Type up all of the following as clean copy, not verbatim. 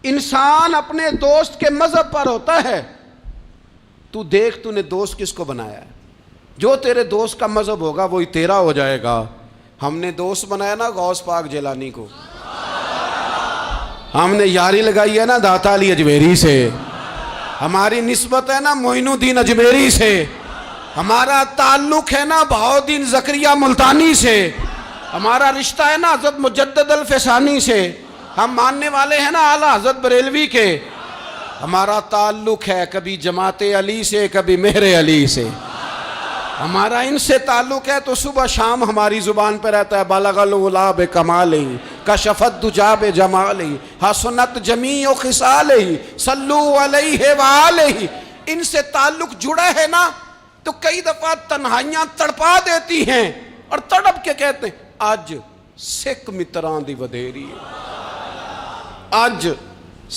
انسان اپنے دوست کے مذہب پر ہوتا ہے. تو دیکھ تو نے دوست کس کو بنایا ہے. جو تیرے دوست کا مذہب ہوگا وہی تیرا ہو جائے گا. ہم نے دوست بنایا نا غوث پاک جیلانی کو, ہم نے یاری لگائی ہے نا داتا علی اجمیری سے, ہماری نسبت ہے نا معین الدین اجمیری سے, ہمارا تعلق ہے نا بہاؤالدین زکریا ملتانی سے, ہمارا رشتہ ہے نا حضرت مجدد الفسانی سے, ہم ماننے والے ہیں نا اعلیٰ حضرت بریلوی کے, ہمارا تعلق ہے کبھی جماعت علی سے کبھی مہر علی سے, ہمارا ان سے تعلق ہے تو صبح شام ہماری زبان پہ رہتا ہے بلغ العلا بکمالہ کشف الدجی بجمالہ حسنت جمیع خصالہ صلو علیہ وآلہ. ان سے تعلق جڑا ہے نا تو کئی دفعہ تنہائیاں تڑپا دیتی ہیں اور تڑپ کے کہتے ہیں اج سکھ متران دی ودھیری ہے, اج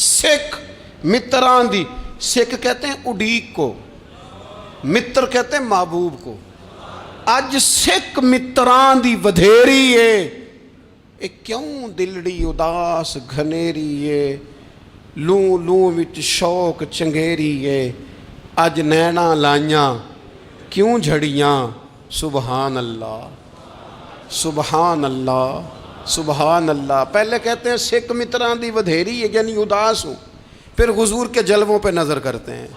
سکھ متران دی. سکھ کہتے ہیں اڈیق کو, متر کہتے ہیں محبوب کو. اج سکھ متران دی ودھیری ہے, اے کیوں دلڑی اداس گھنیری ہے, لوں لوں وچ شوق چنگیری ہے, اج نینا لائیاں کیوں جھڑیاں. سبحان اللہ سبحان اللہ سبحان اللہ. پہلے کہتے ہیں سکھ متران دی ودھیری ہے یعنی اداس ہوں, پھر حضور کے جلووں پہ نظر کرتے ہیں,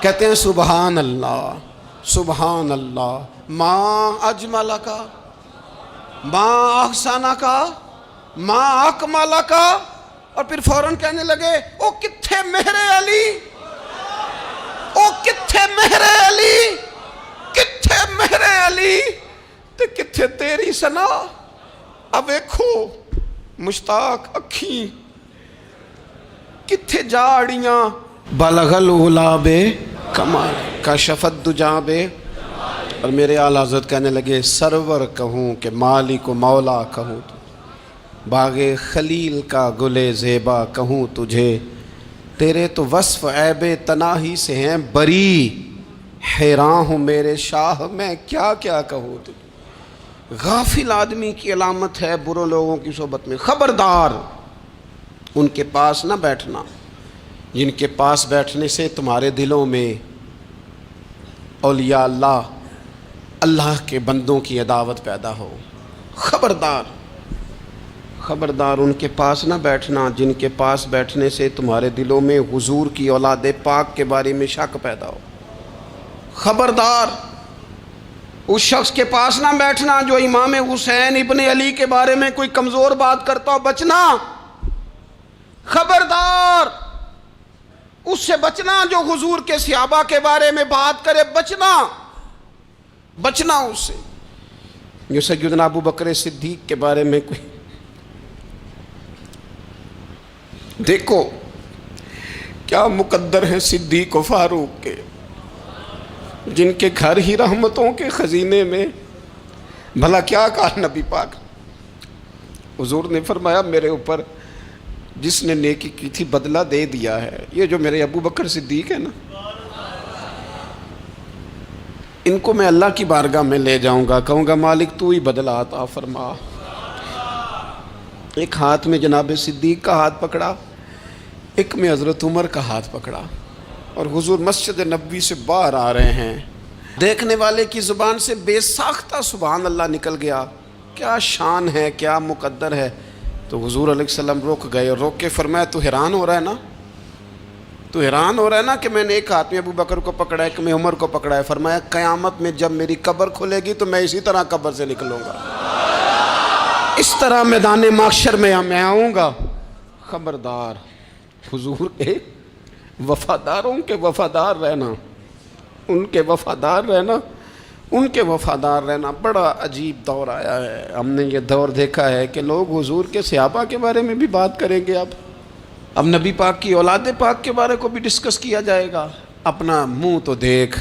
کہتے ہیں سبحان اللہ سبحان اللہ. ماں اجمل کا ماں احسانہ کا ماں اکمالہ کا, اور پھر فوراً کہنے لگے او کتھے مہر علی, او کتھے مہر علی, کتھے مہر علی تے کتھے تیری سنا. اب ویکھو مشتاق اکھیں کتھے جاڑیاں بلغ العلا بکمال کشف الدجی بے. اور میرے اعلیٰ حضرت کہنے لگے سرور کہوں کہ مالک و مولا کہوں, باغ خلیل کا گلے زیبا کہوں تجھے, تیرے تو وصف عیب تناہی سے ہیں بری, حیران ہوں میرے شاہ میں کیا کیا کہوں تجھے. غافل آدمی کی علامت ہے برے لوگوں کی صحبت میں. خبردار ان کے پاس نہ بیٹھنا جن کے پاس بیٹھنے سے تمہارے دلوں میں اولیاء اللہ اللہ کے بندوں کی عداوت پیدا ہو. خبردار خبردار ان کے پاس نہ بیٹھنا جن کے پاس بیٹھنے سے تمہارے دلوں میں حضور کی اولاد پاک کے بارے میں شک پیدا ہو. خبردار اس شخص کے پاس نہ بیٹھنا جو امام حسین ابن علی کے بارے میں کوئی کمزور بات کرتا ہو, بچنا. خبردار اس سے بچنا جو حضور کے صحابہ کے بارے میں بات کرے, بچنا بچنا اس سے. جو سیدنا ابو بکر صدیق کے بارے میں کوئی دیکھو کیا مقدر ہیں صدیق و فاروق کے, جن کے گھر ہی رحمتوں کے خزینے میں. بھلا کیا کہا نبی پاک, حضور نے فرمایا میرے اوپر جس نے نیکی کی تھی بدلہ دے دیا ہے. یہ جو میرے ابو بکر صدیق ہے نا, ان کو میں اللہ کی بارگاہ میں لے جاؤں گا, کہوں گا مالک تو ہی بدلہ عطا فرما. ایک ہاتھ میں جناب صدیق کا ہاتھ پکڑا, ایک میں حضرت عمر کا ہاتھ پکڑا, اور حضور مسجد نبوی سے باہر آ رہے ہیں. دیکھنے والے کی زبان سے بے ساختہ سبحان اللہ نکل گیا. کیا شان ہے, کیا مقدر ہے. تو حضور علیہ السلام رک گئے, اور روک کے فرمایا تو حیران ہو رہا ہے نا, تو حیران ہو رہا ہے نا کہ میں نے ایک ہاتھ میں ابو بکر کو پکڑا ہے, ایک میں عمر کو پکڑا ہے. فرمایا قیامت میں جب میری قبر کھلے گی تو میں اسی طرح قبر سے نکلوں گا, اس طرح میدان محشر میں آؤں گا. خبردار حضور کے وفاداروں کے وفادار رہنا, ان کے وفادار رہنا, ان کے وفادار رہنا. بڑا عجیب دور آیا ہے. ہم نے یہ دور دیکھا ہے کہ لوگ حضور کے صحابہ کے بارے میں بھی بات کریں گے. اب نبی پاک کی اولاد پاک کے بارے کو بھی ڈسکس کیا جائے گا. اپنا منہ تو دیکھ.